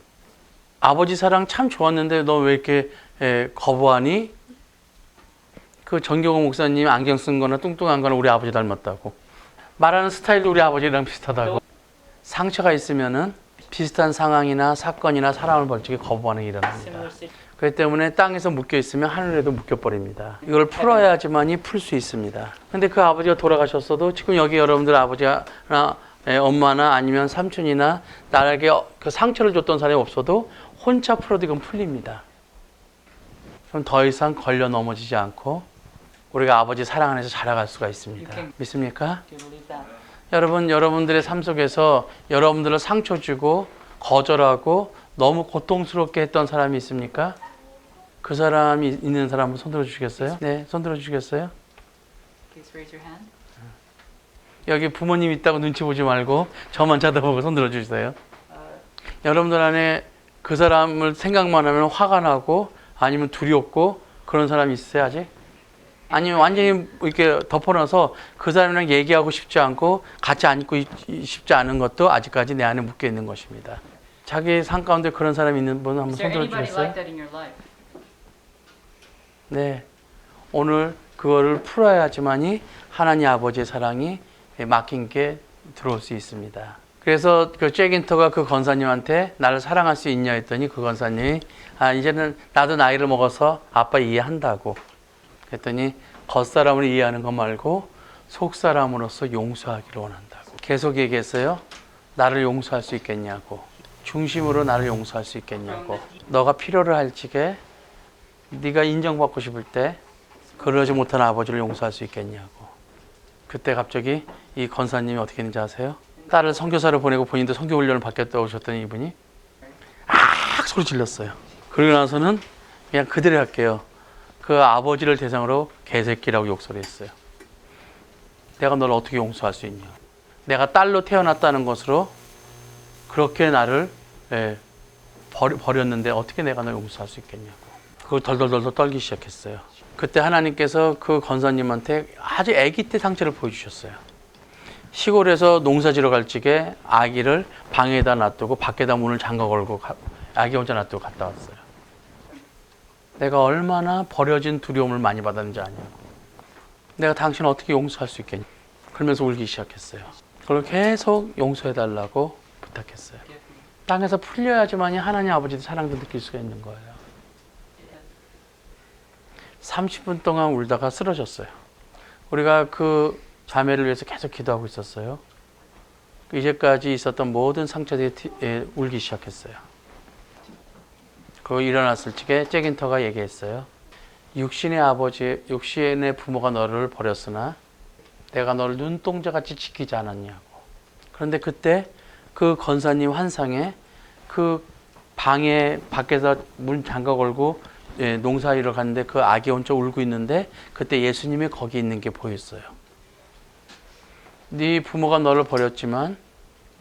아버지 사랑 참 좋았는데 너 왜 이렇게 거부하니? 그 정경호 목사님 안경 쓴 거나 뚱뚱한 거나 우리 아버지 닮았다고. 말하는 스타일도 우리 아버지랑 비슷하다고. 상처가 있으면은 비슷한 상황이나 사건이나 사람을 볼 적에 거부하는 게 일어납니다. Similar situation. 그렇기 때문에 땅에서 묶여 있으면 하늘에도 묶여버립니다. 이걸 풀어야지만이 풀 수 있습니다. 근데 그 아버지가 돌아가셨어도 지금 여기 여러분들 아버지나 엄마나 아니면 삼촌이나 나에게 그 상처를 줬던 사람이 없어도 혼자 풀어도 이건 풀립니다. 그럼 더 이상 걸려 넘어지지 않고 우리가 아버지 사랑 안에서 자라갈 수가 있습니다. 믿습니까? Do you believe that? 여러분들의 삶 속에서 여러분들을 상처 주고 거절하고 너무 고통스럽게 했던 사람이 있습니까? 그 사람이 있는 사람 한번 손들어 주시겠어요? 네, 손들어 주시겠어요? Please raise your hand. 여기 부모님 있다고 눈치 보지 말고 저만 쳐다보고 손들어 주세요. 여러분들 안에 그 사람을 생각만 하면 화가 나고 아니면 두렵고 그런 사람이 있으세요, 아직? 아니면 완전히 이렇게 덮어놔서 그 사람이랑 얘기하고 싶지 않고 같이 앉고 싶지 않은 것도 아직까지 내 안에 묶여 있는 것입니다. 자기 삶 가운데 그런 사람이 있는 분 한번 Is there 손들어 anybody 주겠어요? like that in your life? 네, 오늘 그거를 풀어야지만이 하나님 아버지의 사랑이 막힌 게 들어올 수 있습니다. 그래서 그 잭인터가 그 권사님한테 나를 사랑할 수 있냐 했더니 그 권사님이 이제는 나도 나이를 먹어서 아빠 이해한다고. 그랬더니 겉사람을 이해하는 것 말고 속사람으로서 용서하기를 원한다고. 계속 얘기했어요. 나를 용서할 수 있겠냐고. 중심으로 나를 용서할 수 있겠냐고. 너가 필요를 할 적에 네가 인정받고 싶을 때 그러지 못한 아버지를 용서할 수 있겠냐고. 그때 갑자기 이 권사님이 어떻게 했는지 아세요? 딸을 선교사를 보내고 본인도 선교훈련을 받겠다고 오셨더니 이분이 소리 질렀어요. 그러고 나서는 그냥 그대로 할게요. 그 아버지를 대상으로 개새끼라고 욕설을 했어요. 내가 널 어떻게 용서할 수 있냐. 내가 딸로 태어났다는 것으로 그렇게 나를 버렸는데 어떻게 내가 널 용서할 수 있겠냐고. 그걸 덜덜덜 떨기 시작했어요. 그때 하나님께서 그 권사님한테 아주 아기 때 상처를 보여주셨어요. 시골에서 농사 지러 갈 적에 아기를 방에다 놔두고 밖에다 문을 잠가 걸고 아기 혼자 놔두고 갔다 왔어요. 내가 얼마나 버려진 두려움을 많이 받았는지 아냐고. 내가 당신을 어떻게 용서할 수 있겠냐. 그러면서 울기 시작했어요. 그걸 계속 용서해달라고 부탁했어요. 땅에서 풀려야지만이 하나님 아버지의 사랑도 느낄 수가 있는 거예요. 30분 동안 울다가 쓰러졌어요. 우리가 그 자매를 위해서 계속 기도하고 있었어요. 이제까지 있었던 모든 상처들이 울기 시작했어요. 그 일어났을 적에 잭인터가 얘기했어요. 육신의 부모가 너를 버렸으나 내가 너를 눈동자같이 지키지 않았냐고. 그런데 그때 그 권사님 환상에 그 방에 밖에서 문 잠가 걸고 농사일을 갔는데 그 아기 혼자 울고 있는데 그때 예수님이 거기 있는 게 보였어요. 네 부모가 너를 버렸지만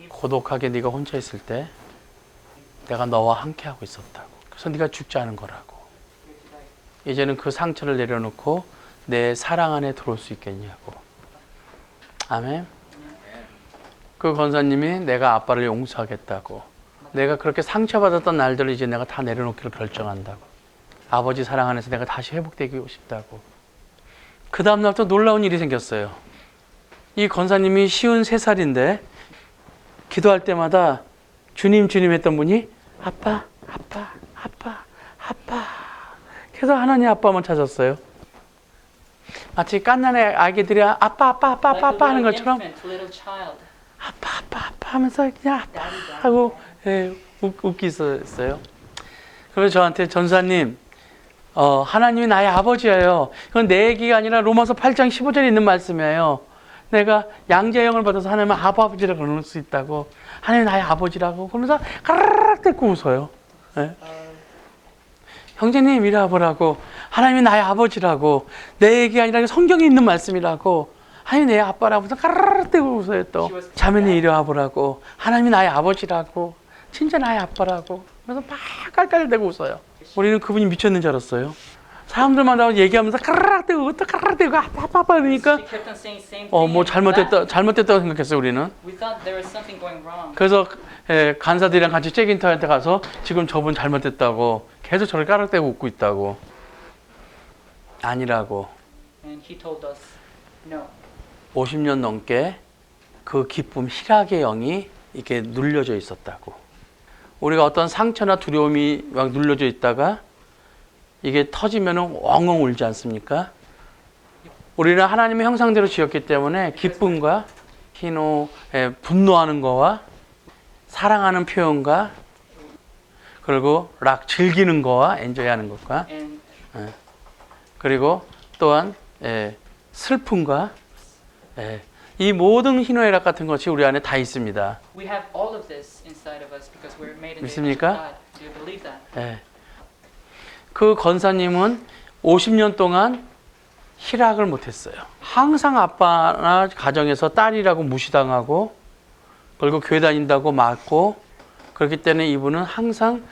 고독하게 네가 혼자 있을 때 내가 너와 함께 하고 있었다고. 그래서 네가 죽지 않은 거라고. 이제는 그 상처를 내려놓고 내 사랑 안에 들어올 수 있겠냐고. 아멘. 그 권사님이 내가 아빠를 용서하겠다고. 내가 그렇게 상처받았던 날들을 이제 내가 다 내려놓기를 결정한다고. 아버지 사랑 안에서 내가 다시 회복되고 싶다고. 그 다음날 또 놀라운 일이 생겼어요. 이 권사님이 53살인데 기도할 때마다 주님 주님 했던 분이 아빠 아빠 아빠 아빠 계속 하나님 아빠만 찾았어요. 마치 갓난의 아기들이 아빠 아빠 아빠 아빠 아빠 하는 것처럼 아빠 아빠 아빠 하면서 그냥 아빠 하고 웃기 있었어요. 그래서 저한테 전사님 하나님이 나의 아버지예요. 이건 내 얘기가 아니라 로마서 8장 15절에 있는 말씀이에요. 내가 양자형을 받아서 하나님은 아버지라고 그럴 수 있다고. 하나님 나의 아버지라고. 그러면서 까르르 떼고 웃어요. 네? 형제님 이리 와보라고. 하나님이 나의 아버지라고. 내 얘기가 아니라 성경에 있는 말씀이라고. 하나님이 내 아빠라고 해서 까르르 떼고 웃어요 또. 자매님 이리 와보라고. 하나님이 나의 아버지라고. 진짜 나의 아빠라고. 그래서 막 깔깔대고 웃어요. 우리는 그분이 미쳤는 줄 알았어요. 사람들만 나오고 얘기하면서 까르르대고 또 까르르대고 아빠 그러니까 뭐 잘못됐다고 생각했어요 우리는. 그래서 간사들이랑 같이 잭인터한테 가서 지금 저분 잘못됐다고 계속 저를 까르르대고 웃고 있다고. 아니라고. 50년 넘게 그 기쁨 희락의 영이 이렇게 눌려져 있었다고. 우리가 어떤 상처나 두려움이 막 눌려져 있다가 이게 터지면 엉엉 울지 않습니까? 우리는 하나님의 형상대로 지었기 때문에 기쁨과 분노하는 거와 사랑하는 표현과 그리고 즐기는 거와 엔조이하는 것과 그리고 또한 슬픔과 이 모든 희노애락 같은 것이 우리 안에 다 있습니다. 믿습니까? 그 권사님은 50년 동안 희락을 못했어요. 항상 아빠나 가정에서 딸이라고 무시당하고 그리고 교회 다닌다고 맞고 그렇기 때문에 이분은 항상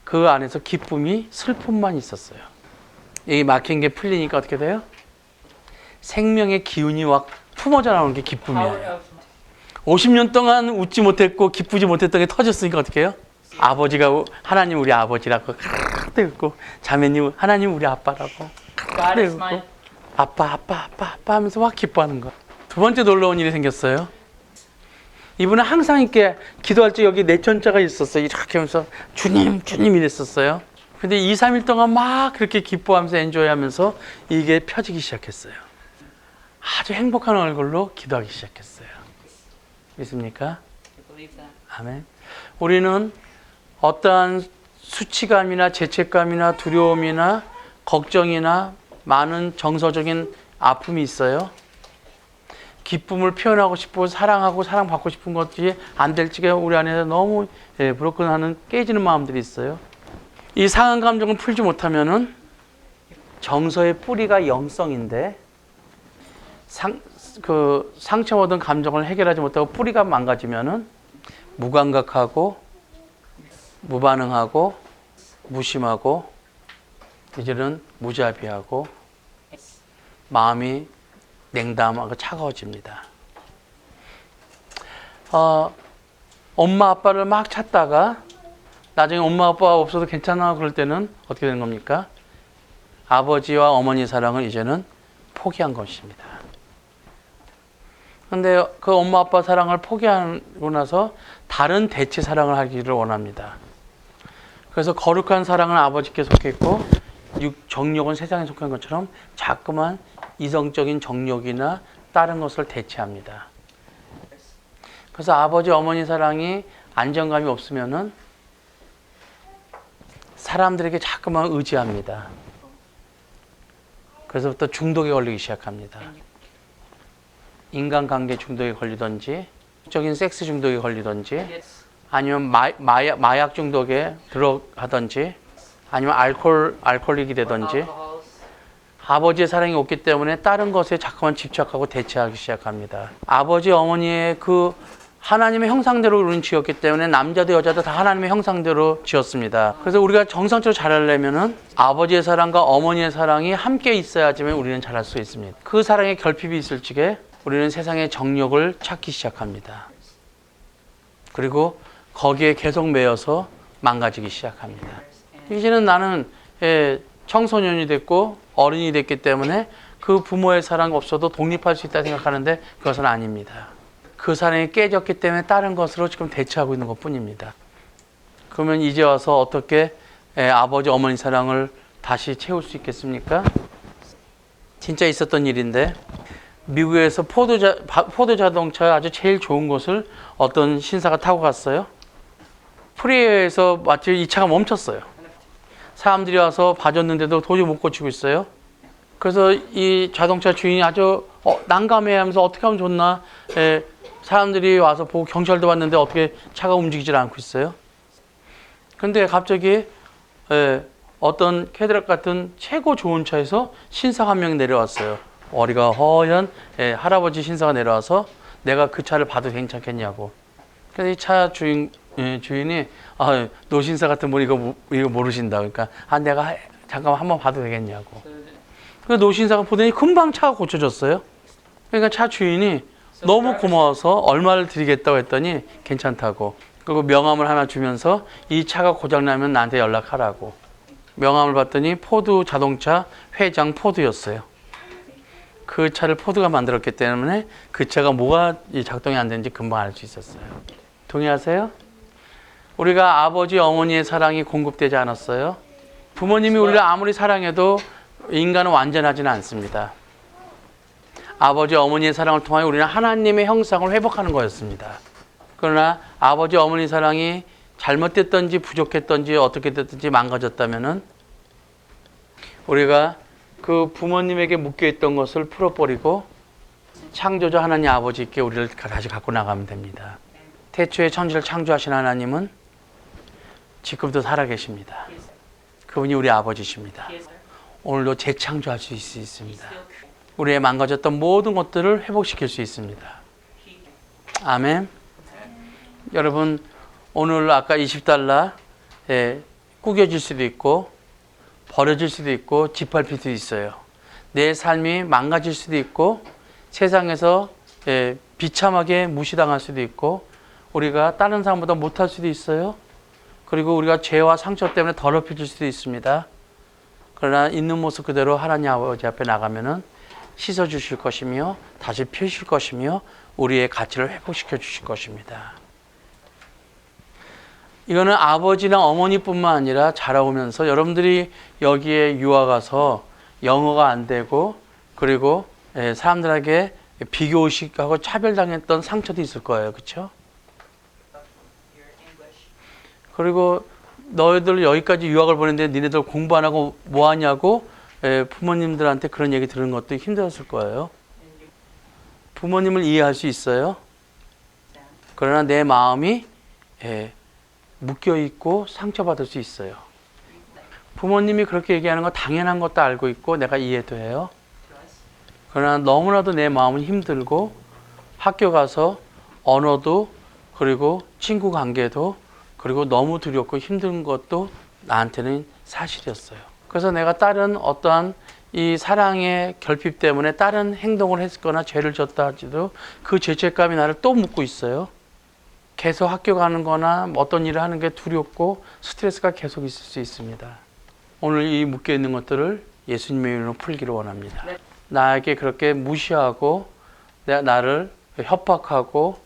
그 안에서 기쁨이 슬픔만 있었어요. 이 막힌 게 풀리니까 어떻게 돼요? 생명의 기운이 막 품어져 나오는 게 기쁨이에요. 50년 동안 웃지 못했고 기쁘지 못했던 게 터졌으니까 어떻게 해요? 아버지가 하나님 우리 아버지라고 그랬고 자매님 하나님 우리 아빠라고 그랬고 아빠 하면서 막 기뻐하는 거야. 두 번째 놀라운 일이 생겼어요. 이분은 항상 이렇게 기도할 때 여기 내천자가 있었어요. 이렇게 하면서 주님 이랬었어요. 근데 2, 3일 동안 막 그렇게 기뻐하면서 엔조이하면서 이게 펴지기 시작했어요. 아주 행복한 얼굴로 기도하기 시작했어요. 믿습니까? 아멘. 우리는 어떠한 수치감이나 죄책감이나 두려움이나 걱정이나 많은 정서적인 아픔이 있어요. 기쁨을 표현하고 싶고 사랑하고 사랑받고 싶은 것들이 안 될 적에 우리 안에서 너무 브로큰하는 깨지는 마음들이 있어요. 이 상한 감정을 풀지 못하면은 정서의 뿌리가 영성인데 상처받은 감정을 해결하지 못하고 뿌리가 망가지면은 무감각하고 무반응하고 무심하고 이제는 무자비하고 마음이 냉담하고 차가워집니다. 엄마 아빠를 막 찾다가 나중에 엄마 아빠가 없어도 괜찮아 그럴 때는 어떻게 되는 겁니까? 아버지와 어머니 사랑을 이제는 포기한 것입니다. 그런데 그 엄마 아빠 사랑을 포기하고 나서 다른 대체 사랑을 하기를 원합니다. 그래서 거룩한 사랑은 아버지께 속했고 정욕은 세상에 속한 것처럼 자꾸만 이성적인 정욕이나 다른 것을 대체합니다. 그래서 아버지 어머니 사랑이 안정감이 없으면은 사람들에게 자꾸만 의지합니다. 그래서부터 중독에 걸리기 시작합니다. 인간관계 중독에 걸리든지 적인 섹스 중독에 걸리든지 아니면 마약 중독에 들어가든지 아니면 알코올릭이 되든지 아버지의 사랑이 없기 때문에 다른 것에 자꾸만 집착하고 대체하기 시작합니다. 아버지 어머니의 그 하나님의 형상대로 우리는 지었기 때문에 남자도 여자도 다 하나님의 형상대로 지었습니다. 그래서 우리가 정상적으로 자라려면은 아버지의 사랑과 어머니의 사랑이 함께 있어야지만 우리는 자랄 수 있습니다. 그 사랑에 결핍이 있을 적에 우리는 세상의 정욕을 찾기 시작합니다. 그리고 거기에 계속 매여서 망가지기 시작합니다. 이제는 나는 청소년이 됐고 어른이 됐기 때문에 그 부모의 사랑 없어도 독립할 수 있다 생각하는데 그것은 아닙니다. 그 사랑이 깨졌기 때문에 다른 것으로 지금 대체하고 있는 것뿐입니다. 그러면 이제 와서 어떻게 아버지 어머니 사랑을 다시 채울 수 있겠습니까? 진짜 있었던 일인데 미국에서 포드 자동차의 아주 제일 좋은 것을 어떤 신사가 타고 갔어요. 프리웨이에서 마치 이 차가 멈췄어요. 사람들이 와서 봐줬는데도 도저히 못 고치고 있어요. 그래서 이 자동차 주인이 아주 난감해하면서 어떻게 하면 좋나. 사람들이 와서 보고 경찰도 왔는데 어떻게 차가 움직이질 않고 있어요. 근데 갑자기 어떤 캐딜락 같은 최고 좋은 차에서 신사가 한 명이 내려왔어요. 머리가 허연 할아버지 신사가 내려와서 내가 그 차를 봐도 괜찮겠냐고. 그래서 이 차 주인이 노신사 같은 분 이거 모르신다. 그러니까 내가 잠깐만 한번 봐도 되겠냐고. 그 노신사가 보더니 금방 차가 고쳐졌어요. 그러니까 차 주인이 너무 고마워서 얼마를 드리겠다고 했더니 괜찮다고. 그리고 명함을 하나 주면서 이 차가 고장나면 나한테 연락하라고. 명함을 봤더니 포드 자동차 회장 포드였어요. 그 차를 포드가 만들었기 때문에 그 차가 뭐가 작동이 안 되는지 금방 알 수 있었어요. 동의하세요? 우리가 아버지 어머니의 사랑이 공급되지 않았어요. 부모님이 우리를 아무리 사랑해도 인간은 완전하지는 않습니다. 아버지 어머니의 사랑을 통하여 우리는 하나님의 형상을 회복하는 거였습니다. 그러나 아버지 어머니 사랑이 잘못됐든지 부족했든지 어떻게 됐든지 망가졌다면은 우리가 그 부모님에게 묶여있던 것을 풀어버리고 창조자 하나님 아버지께 우리를 다시 갖고 나가면 됩니다. 태초에 천지를 창조하신 하나님은 지금도 살아계십니다. 그분이 우리 아버지십니다. 오늘도 재창조할 수 있습니다. 우리의 망가졌던 모든 것들을 회복시킬 수 있습니다. 아멘. 여러분 오늘 아까 $20 구겨질 수도 있고 버려질 수도 있고 짓밟힐 수도 있어요. 내 삶이 망가질 수도 있고 세상에서 비참하게 무시당할 수도 있고 우리가 다른 사람보다 못할 수도 있어요. 그리고 우리가 죄와 상처 때문에 더럽혀질 수도 있습니다. 그러나 있는 모습 그대로 하나님 아버지 앞에 나가면은 씻어주실 것이며 다시 펴실 것이며 우리의 가치를 회복시켜 주실 것입니다. 이거는 아버지나 어머니뿐만 아니라 자라오면서 여러분들이 여기에 유학 가서 영어가 안 되고 그리고 사람들에게 비교의식하고 차별당했던 상처도 있을 거예요. 그렇죠? 그리고 너희들 여기까지 유학을 보냈는데 니네들 공부 안 하고 뭐 하냐고 부모님들한테 그런 얘기 들은 것도 힘들었을 거예요. 부모님을 이해할 수 있어요. 그러나 내 마음이 묶여있고 상처받을 수 있어요. 부모님이 그렇게 얘기하는 거 당연한 것도 알고 있고 내가 이해도 해요. 그러나 너무나도 내 마음은 힘들고 학교 가서 언어도 그리고 친구 관계도 그리고 너무 두렵고 힘든 것도 나한테는 사실이었어요. 그래서 내가 다른 어떠한 이 사랑의 결핍 때문에 다른 행동을 했거나 죄를 졌다 할지도 그 죄책감이 나를 또 묻고 있어요. 계속 학교 가는 거나 어떤 일을 하는 게 두렵고 스트레스가 계속 있을 수 있습니다. 오늘 이 묶여 있는 것들을 예수님의 이름으로 풀기를 원합니다. 나에게 그렇게 무시하고 나를 협박하고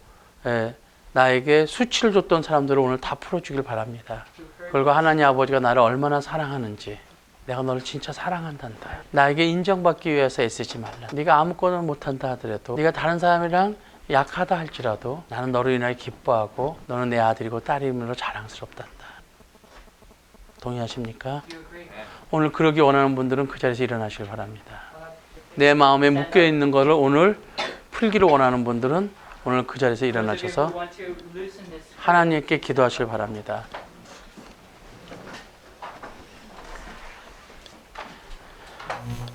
나에게 수치를 줬던 사람들을 오늘 다 풀어주길 바랍니다. 그리고 하나님 아버지가 나를 얼마나 사랑하는지, 내가 너를 진짜 사랑한단다. 나에게 인정받기 위해서 애쓰지 말라. 네가 아무것도 못한다 하더라도, 네가 다른 사람이랑 약하다 할지라도 나는 너로 인하여 기뻐하고 너는 내 아들이고 딸임으로 자랑스럽단다. 동의하십니까? 오늘 그러기 원하는 분들은 그 자리에서 일어나시길 바랍니다. 내 마음에 묶여있는 것을 오늘 풀기를 원하는 분들은 오늘 그 자리에서 일어나셔서 하나님께 기도하시길 바랍니다.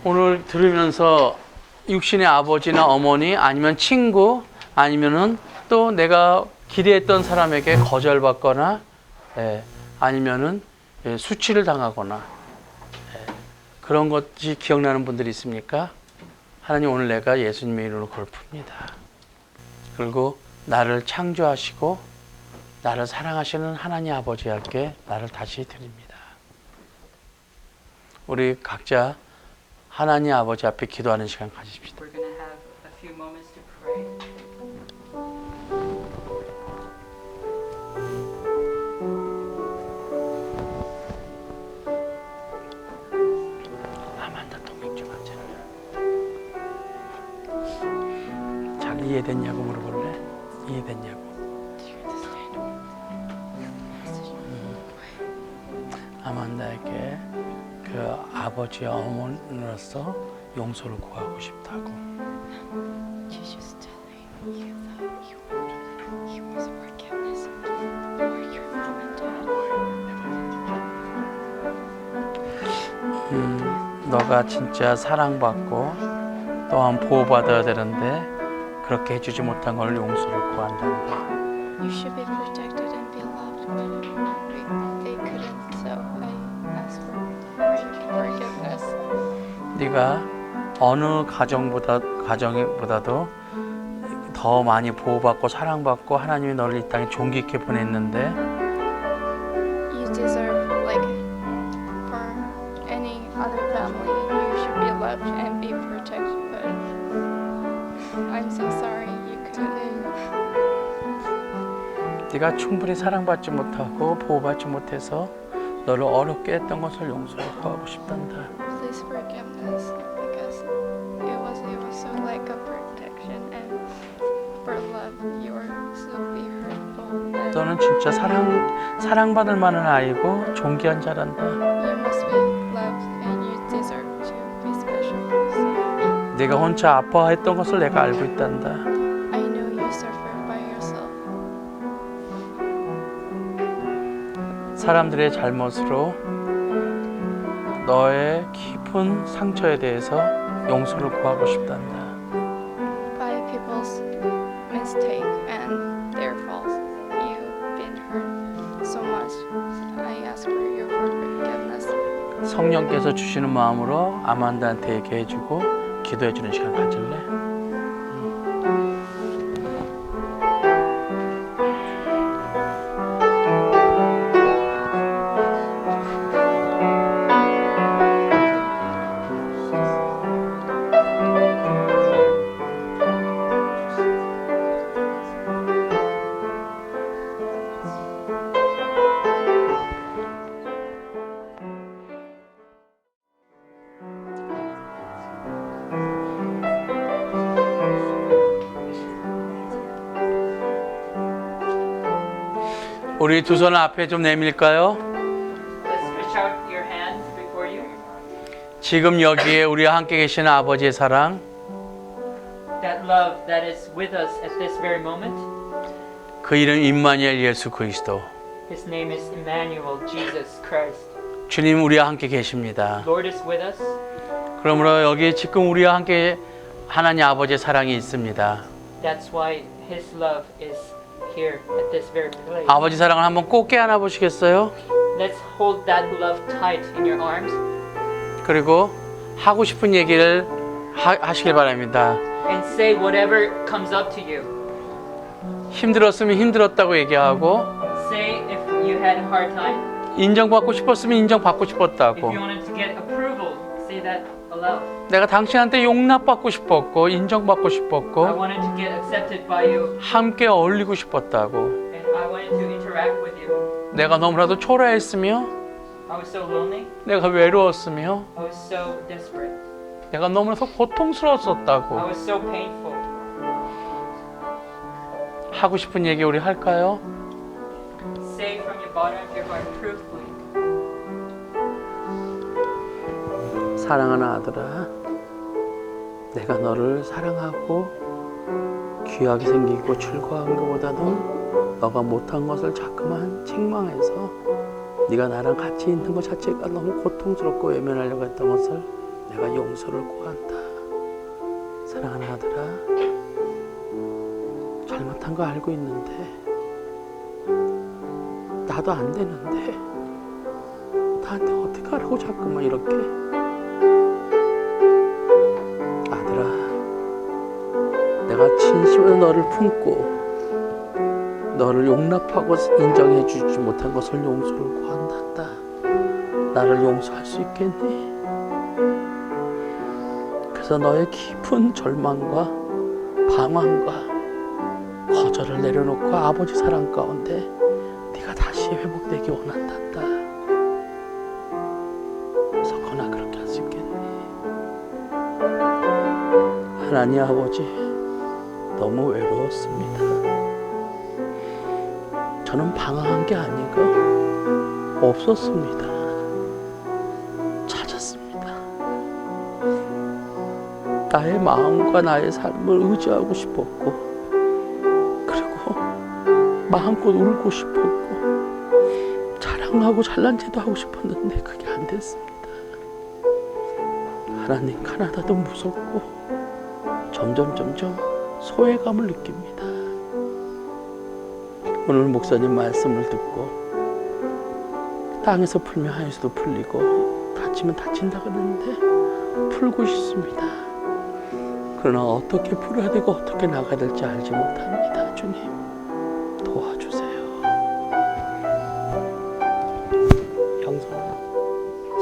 오늘 들으면서 육신의 아버지나 어머니 아니면 친구 아니면은 또 내가 기대했던 사람에게 거절받거나 아니면은 수치를 당하거나 그런 것이 기억나는 분들이 있습니까? 하나님 오늘 내가 예수님의 이름으로 그걸 풉니다. 그리고 나를 창조하시고 나를 사랑하시는 하나님 아버지께 나를 다시 드립니다. 우리 각자 하나님 아버지 앞에 기도하는 시간 가집시다. We're going to have a few moments to pray. 아만다 동행 좀 하자. 잘 이해됐냐고 물어볼래? 이해됐냐고. 아만다에게 그 아버지와 어머니로서 용서를 구하고 싶다고. Jesus telling you that he wants forgiveness for your mom and dad. 너가 진짜 사랑받고 또한 보호받아야 되는데 그렇게 해주지 못한 걸 용서를 구한단다. You should be protected and be loved, but they couldn't, so I ask for forgiveness. 네가 어느 가정보다도 더 많이 보호받고 사랑받고 하나님이 너를 이 땅에 존귀 있게 보냈는데 You deserve, like, for any other family, you should be loved and be protected, but I'm so sorry you couldn't. 네가 충분히 사랑받지 못하고 보호받지 못해서 너를 어렵게 했던 것을 용서를 구하고 싶단다. Please forgiveness, because it was so like a protection, and for love you were so be hurtful. And 너는 진짜 사랑받을 만한 아이고 존귀한 자란다. you must be loved, and you deserve to be special. So 네가 혼자 아파했던 것을 내가 알고 있단다. I know you suffer by yourself. 사람들의 잘못으로 너의 깊은 상처에 대해서 용서를 구하고 싶단다. By people's mistake and their faults, you've been hurt so much. I ask for your forgiveness. 성령께서 주시는 마음으로 아만다한테 얘기해주고 기도해주는 시간 가질래? 우리 두 손을 앞에 좀 내밀까요? Let's stretch out your hands before you. 지금 여기에 우리와 함께 계시는 아버지의 사랑, That love that is with us at this very moment, 그 이름 임마누엘 예수 그리스도, his name is Emmanuel, Jesus Christ. 주님 우리와 함께 계십니다. Lord is with us. 그러므로 여기 지금 우리와 함께 하나님 아버지의 사랑이 있습니다. That's why His love is here at this very place. 아버지 사랑을 한번 꼭 깨안아 보시겠어요? Let's hold that love tight in your arms 그리고 하고 싶은 얘기를 하시길 바랍니다. and say whatever comes up to you. 힘들었으면 힘들었다고 얘기하고 Say if you had a hard time. 인정받고 싶었으면 인정받고 If 싶었다고 you wanted to get approval, say that aloud. 내가 당신한테 용납받고 싶었고 인정받고 I 싶었고 wanted to get accepted by you 함께 어울리고 싶었다고 and I wanted to interact with you. 내가 너무나도 초라했으며 I was so lonely. 내가 외로웠으며 I was so desperate. 내가 너무나도 I 고통스러웠었다고 was so painful. 하고 싶은 얘기 우리 할까요? Say from your bottom of your heart truthfully. 사랑하는 아들아, 내가 너를 사랑하고 귀하게 생기고 즐거워한 것보다는 너가 못한 것을 자꾸만 책망해서 네가 나랑 같이 있는 것 자체가 너무 고통스럽고 외면하려고 했던 것을 내가 용서를 구한다. 사랑하는 아들아, 잘못한 거 알고 있는데 나도 안 되는데 나한테 어떻게 하라고 자꾸만 이렇게. 아들아, 내가 진심으로 너를 품고 너를 용납하고 인정해 주지 못한 것을 용서를 구한단다. 나를 용서할 수 있겠니? 그래서 너의 깊은 절망과 방황과 거절을 내려놓고 아버지 사랑 가운데 네가 다시 회복되기 원한단다. 석헌아, 그렇게 할 수 있겠니? 하나님 아버지, 너무 외로웠습니다. 저는 방황한 게 아니고 없었습니다. 찾았습니다. 나의 마음과 나의 삶을 의지하고 싶었고, 그리고 마음껏 울고 싶었고, 자랑하고 잘난 체도 하고 싶었는데 그게 안 됐습니다. 하나님, 가나다도 무섭고 점점 소외감을 느낍니다. 오늘 목사님 말씀을 듣고 땅에서 풀면 하에서도 풀리고 다치면 다친다 그러는데 풀고 싶습니다. 그러나 어떻게 풀어야 되고 어떻게 나가야 될지 알지 못합니다. 주님, 도와주세요. 형성,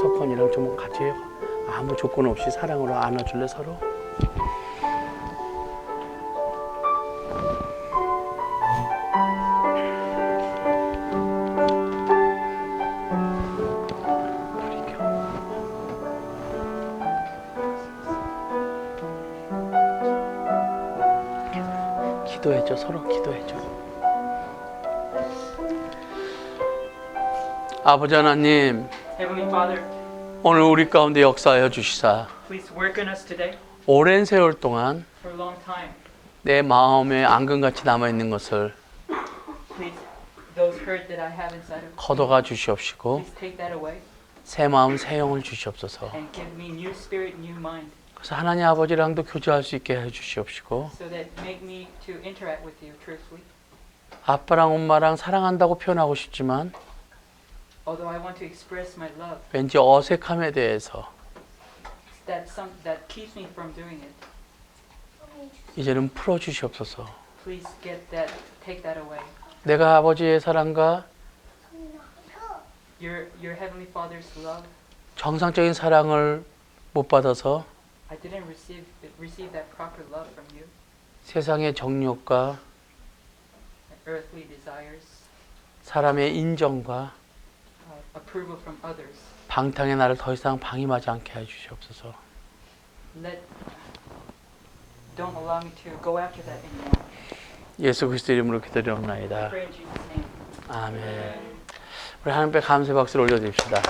석헌이랑 좀 같이 아무 조건 없이 사랑으로 안아줄래 서로? 기도해줘, 서로 기도해줘. 아버지 하나님, Heavenly Father, 오늘 우리 가운데 역사하여 주시사 please work in us today 오랜 세월 동안 for a long time. 내 마음에 앙금같이 남아있는 것을 Please, those hurt that I have inside of me, 걷어가 주시옵시고 please take that away 새 마음 새 영을 주시옵소서. and give me new spirit, new mind, 그래서 하나님 아버지랑도 교제할 수 있게 해 주시옵시고 so that make me to interact with you truthfully. 아빠랑 엄마랑 사랑한다고 표현하고 싶지만 Although I want to express my love, 왠지 어색함에 대해서 that keeps me from doing it. 이제는 풀어주시옵소서. Please take that away. 내가 아버지의 사랑과 Your Heavenly Father's love, 정상적인 사랑을 못 받아서 I didn't receive that proper love from you. 세상의 정욕과 Earthly desires, 사람의 인정과 approval from others. 방탕의 나를 더 이상 방임하지 않게 해주시옵소서. Don't allow me to go after that anymore. 예수 그리스도 이름으로 기도드리옵나이다. Pray in Jesus' name. 아멘. 우리 하나님께 감사의 박수를 올려드립시다.